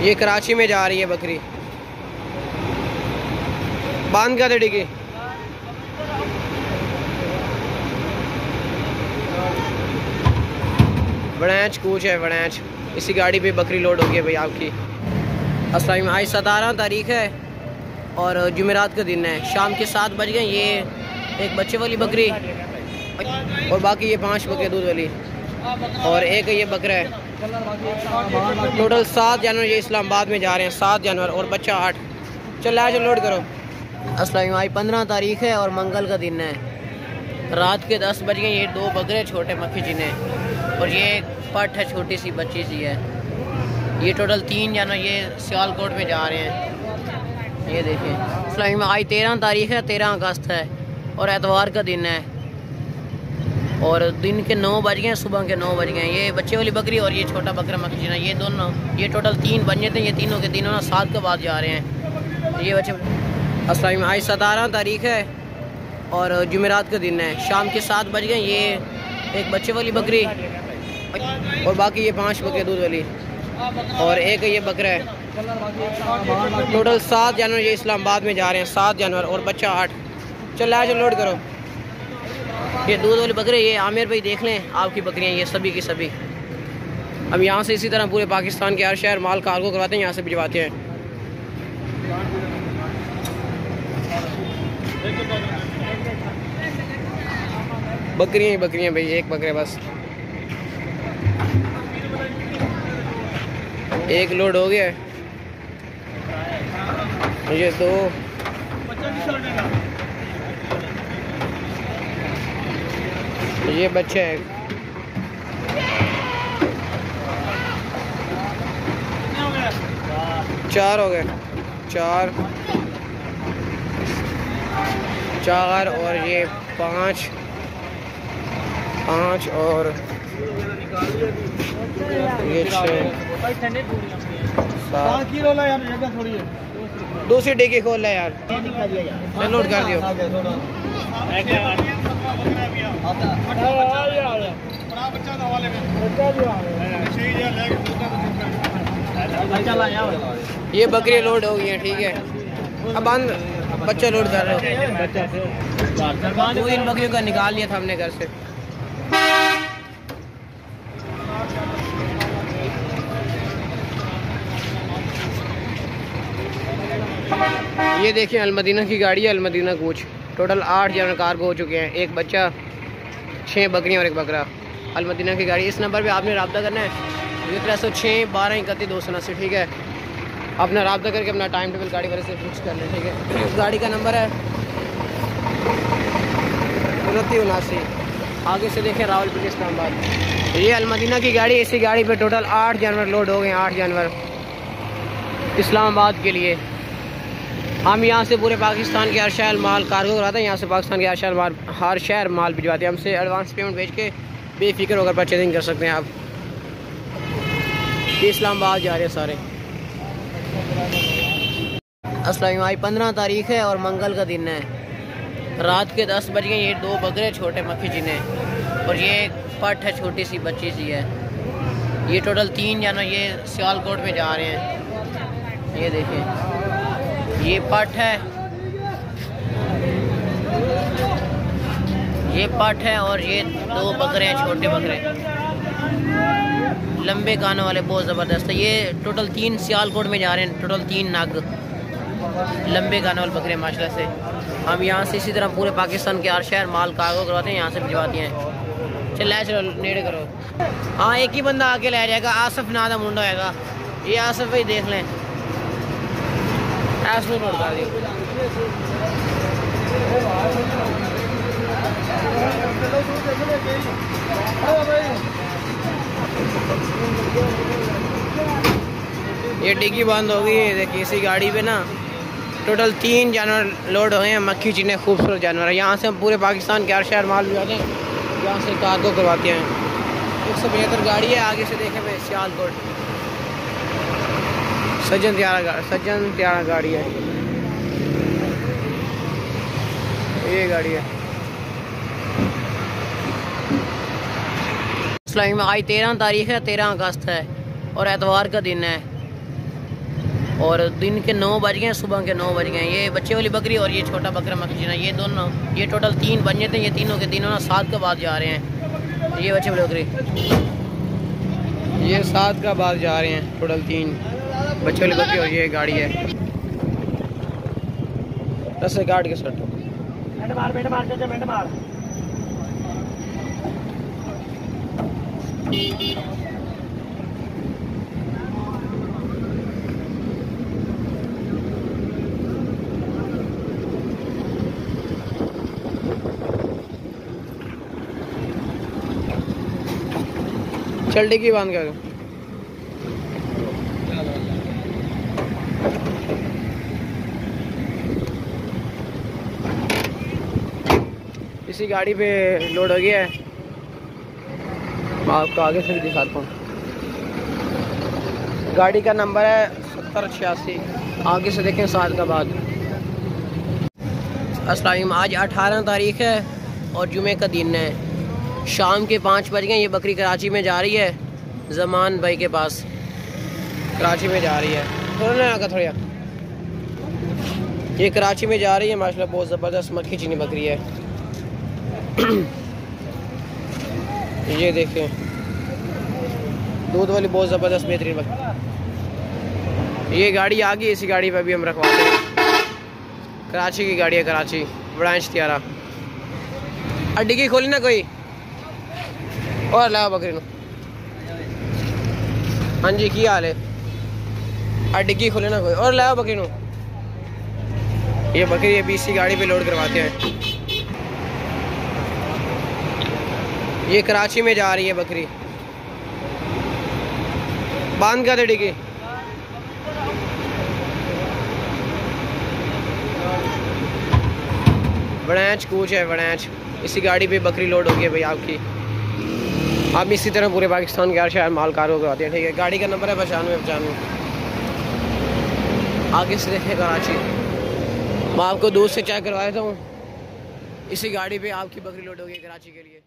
ये कराची में जा रही है बकरी। बांध का डिगी वड़ैच कूच है वड़ैच। इसी गाड़ी पे बकरी लोड होगी भाई आपकी। अस्सलाम। आज 17 तारीख है और जुमेरात का दिन है। शाम के 7 बज गए। ये एक बच्चे वाली बकरी और बाकी ये 5 बकरे दूध वाली और एक ये बकरा है। टोटल 7 जानवर ये इस्लामाबाद में जा रहे हैं। 7 जानवर और बच्चा 8। चल आज लोड करो। अस्सलाम। आज 15 तारीख है और मंगल का दिन है। रात के 10 बज गए। ये 2 बकरे छोटे मक्खी जिन्हें और ये एक पट है छोटी सी बच्ची सी है। ये टोटल 3 जानवर ये सियालकोट में जा रहे हैं। ये देखें। अस्सलाम। आज 13 तारीख है, 13 अगस्त है और एतवार का दिन है और दिन के 9 बज गए। सुबह के 9 बज गए। ये बच्चे वाली बकरी और ये छोटा बकरा मक्खी जिना ये दोनों ये टोटल 3 बन जाते हैं। ये तीनों के तीनों ना 7 के बाद जा रहे हैं ये बच्चे। अस्सलाम। आज 17 तारीख है और जुमेरात का दिन है। शाम के 7 बज गए। ये एक बच्चे वाली बकरी और बाकी ये 5 बकरे दूध वाली और एक ये बकरा है। टोटल 7 जानवर ये इस्लामाबाद में जा रहे हैं। 7 जानवर और बच्चा 8। चल आज लोड करो। ये दूध वाले बकरे ये आमिर भाई देख लें आपकी बकरियां ये सभी की सभी। हम यहाँ से इसी तरह पूरे पाकिस्तान के हर शहर माल कार्गो करवाते हैं, यहाँ से भिजवाते हैं। बकरियां ही बकरियां भाई। एक बकरे बस। एक लोड हो गया। ये 2 ये बच्चे है। चार हो गए। 4 और ये 5 और ये 6 दूसरी डिग्गी खोल ले यार। लोड कर दियो। ये बकरी लोड हो गई है। ठीक है अब बच्चा लोड कर रहे हो। इन बकरियों का निकाल लिया था हमने घर से। ये देखिए अलमदीना की गाड़ी है। अलमदीना कूच। टोटल 8 जानवर कार्गो हो चुके हैं। एक बच्चा 6 बकरियां और एक बकरा। अलमदीना की गाड़ी। इस नंबर पे आपने रब्ता करना है 306 12 31 279। ठीक है अपना रब्ता करके अपना टाइम टेबल गाड़ी वाले से फिक्स कर लें। ठीक है गाड़ी का नंबर है 2979। आगे से देखें रावलपिंडी इस्लामाबाद। ये अलमदीना की गाड़ी। इसी गाड़ी पे टोटल 8 जानवर लोड हो गए। 8 जानवर इस्लामाबाद के लिए। हम यहाँ से पूरे पाकिस्तान के हर शहर माल कार्गो कराते हैं। यहाँ से पाकिस्तान के हर शहर माल भिजवाते हैं। हमसे एडवांस पेमेंट भेज के बेफिक्र होकर परचेजिंग कर सकते हैं आप। ये इस्लामाबाद जा रहे हैं सारे। अस्सलाम। आज 15 तारीख है और मंगल का दिन है। रात के 10 बज गए। ये 2 बकरे छोटे मक्खी जिन्हें और ये एक पट है छोटी सी बच्ची सी है। ये टोटल 3 जानवर ये सियालकोट में जा रहे हैं। ये देखें। ये पट है। ये पट है और ये 2 बकरे हैं छोटे बकरे लंबे कानों वाले बहुत ज़बरदस्त है। ये टोटल 3 सियालकोट में जा रहे हैं। टोटल 3 नाग लंबे कानों वाले बकरे माशाल्लाह से। हम यहाँ से इसी तरह पूरे पाकिस्तान के हर शहर माल कार्गो करवाते हैं, यहाँ से भिजवाते हैं। चलो नेड़े करो। हाँ एक ही बंदा आके ले जाएगा। आसफ ना दा मुंडा होएगा। ये आसफ भाई देख लें। ऐसे नोट कर दियो। ये डिग्गी बंद हो गई है। देखिए इसी गाड़ी पे ना टोटल 3 जानवर लोड हुए हैं। मक्खी जिन्हें खूबसूरत जानवर है। यहाँ से हम पूरे पाकिस्तान के हर शहर माल भी आते हैं, यहाँ से कार्गो करवाते हैं। 175 गाड़ी है। आगे से देखें भाई सियालकोट सज्जन त्यारा गाड़ी है। ये गाड़ी है। आज 13 तारीख है, 13 अगस्त है और एतवार का दिन है। और दिन के 9 बज गए, सुबह के 9 बज गए। ये बच्चे वाली बकरी और ये छोटा बकरा मखीना, ये दोनों, ये टोटल 3 बन जाते हैं। ये तीनों के तीनों ना 7 का बाद जा रहे हैं। ये बच्चे वाली बकरी, ये 7 का बाद जा रहे हैं। टोटल 3 बच्चे वाली बकरी और ये गाड़ी है। रस्से काट के सटो, चल डिग्गी बांध कर। इसी गाड़ी पे लोड हो गया है। मैं आपको आगे से भी दिखाता हूँ। गाड़ी का नंबर है 7086। आगे से देखें 7 का बाद। अस्सलाम, आज 18 तारीख है और जुमे का दिन है। शाम के 5 बज गए। ये बकरी कराची में जा रही है, जमान भाई के पास कराची में जा रही है। थोड़ा ना आगा थोड़ा, ये कराची में जा रही है। माशाल्लाह बहुत ज़बरदस्त मक्खी चीनी बकरी है। ये देखें, दूध वाली बहुत ज़बरदस्त बेहतरीन बकरी। ये गाड़ी आ गई, इसी गाड़ी पे भी हम रखवाते हैं। कराची की गाड़ी है, कराची ब्रांच तियारा। अड्डी की खोली ना कोई और लाओ बकरी नो। हाँ जी, की हाल है? अड्डी की खोले ना कोई और लाओ बकरी नो। ये बकरी ये बीसी गाड़ी पे लोड करवाते हैं। ये कराची में जा रही है बकरी। बांध का डिग्गी। वड़ैच कूच है, वड़ैच। इसी गाड़ी पे बकरी लोड होगी भाई आपकी। आप इसी तरह पूरे पाकिस्तान के हर शहर माल कारों करवाते हैं। ठीक है, गाड़ी का नंबर है 9595। आगे से देखें कराची। मैं आपको दूध से चेक करवा देता हूँ। इसी गाड़ी पे आपकी बकरी लोड होगी कराची के लिए।